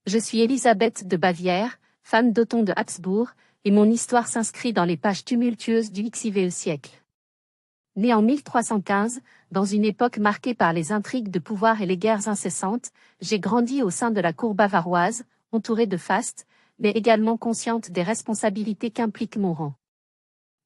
Je suis Élisabeth de Bavière, femme d'Othon de Habsbourg, et mon histoire s'inscrit dans les pages tumultueuses du XIVe siècle. Née en 1315, dans une époque marquée par les intrigues de pouvoir et les guerres incessantes, j'ai grandi au sein de la cour bavaroise, entourée de fastes, mais également consciente des responsabilités qu'implique mon rang.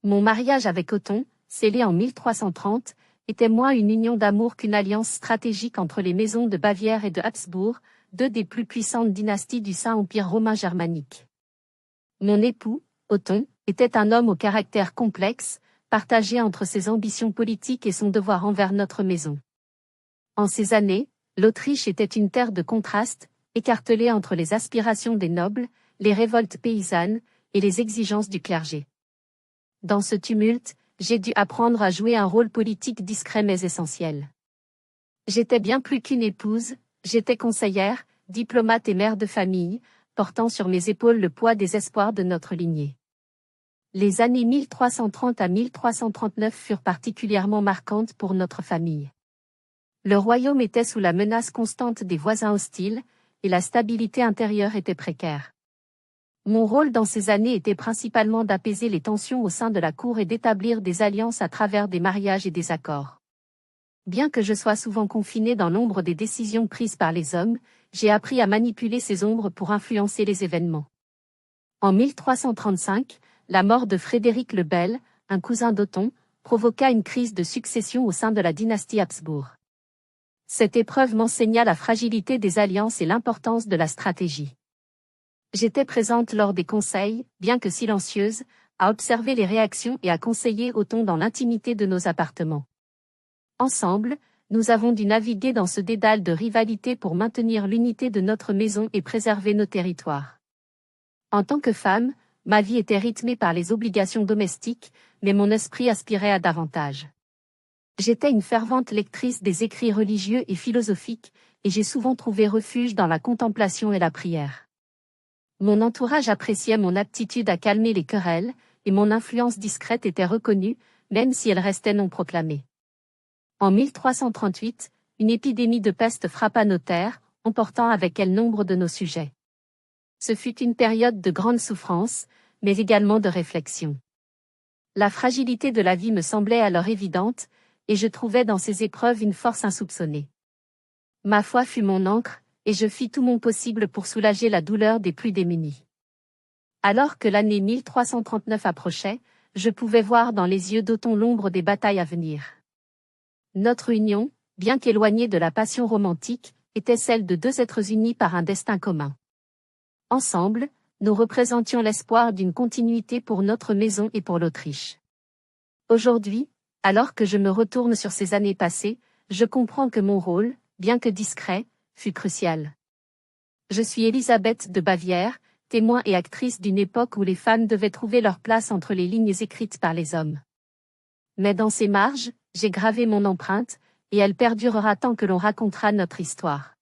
Mon mariage avec Othon, scellé en 1330, était moins une union d'amour qu'une alliance stratégique entre les maisons de Bavière et de Habsbourg, deux des plus puissantes dynasties du Saint-Empire romain germanique. Mon époux, Othon, était un homme au caractère complexe, partagé entre ses ambitions politiques et son devoir envers notre maison. En ces années, l'Autriche était une terre de contraste, écartelée entre les aspirations des nobles, les révoltes paysannes et les exigences du clergé. Dans ce tumulte, j'ai dû apprendre à jouer un rôle politique discret mais essentiel. J'étais bien plus qu'une épouse, j'étais conseillère, diplomate et mère de famille, portant sur mes épaules le poids des espoirs de notre lignée. Les années 1330 à 1339 furent particulièrement marquantes pour notre famille. Le royaume était sous la menace constante des voisins hostiles, et la stabilité intérieure était précaire. Mon rôle dans ces années était principalement d'apaiser les tensions au sein de la cour et d'établir des alliances à travers des mariages et des accords. Bien que je sois souvent confinée dans l'ombre des décisions prises par les hommes, j'ai appris à manipuler ces ombres pour influencer les événements. En 1335, la mort de Frédéric le Bel, un cousin d'Othon, provoqua une crise de succession au sein de la dynastie Habsbourg. Cette épreuve m'enseigna la fragilité des alliances et l'importance de la stratégie. J'étais présente lors des conseils, bien que silencieuse, à observer les réactions et à conseiller Othon dans l'intimité de nos appartements. Ensemble, nous avons dû naviguer dans ce dédale de rivalité pour maintenir l'unité de notre maison et préserver nos territoires. En tant que femme, ma vie était rythmée par les obligations domestiques, mais mon esprit aspirait à davantage. J'étais une fervente lectrice des écrits religieux et philosophiques, et j'ai souvent trouvé refuge dans la contemplation et la prière. Mon entourage appréciait mon aptitude à calmer les querelles, et mon influence discrète était reconnue, même si elle restait non proclamée. En 1338, une épidémie de peste frappa nos terres, emportant avec elle nombre de nos sujets. Ce fut une période de grande souffrance, mais également de réflexion. La fragilité de la vie me semblait alors évidente, et je trouvais dans ces épreuves une force insoupçonnée. Ma foi fut mon ancre, et je fis tout mon possible pour soulager la douleur des plus démunis. Alors que l'année 1339 approchait, je pouvais voir dans les yeux d'Othon l'ombre des batailles à venir. Notre union, bien qu'éloignée de la passion romantique, était celle de deux êtres unis par un destin commun. Ensemble, nous représentions l'espoir d'une continuité pour notre maison et pour l'Autriche. Aujourd'hui, alors que je me retourne sur ces années passées, je comprends que mon rôle, bien que discret, fut crucial. Je suis Élisabeth de Bavière, témoin et actrice d'une époque où les femmes devaient trouver leur place entre les lignes écrites par les hommes. Mais dans ces marges, j'ai gravé mon empreinte, et elle perdurera tant que l'on racontera notre histoire.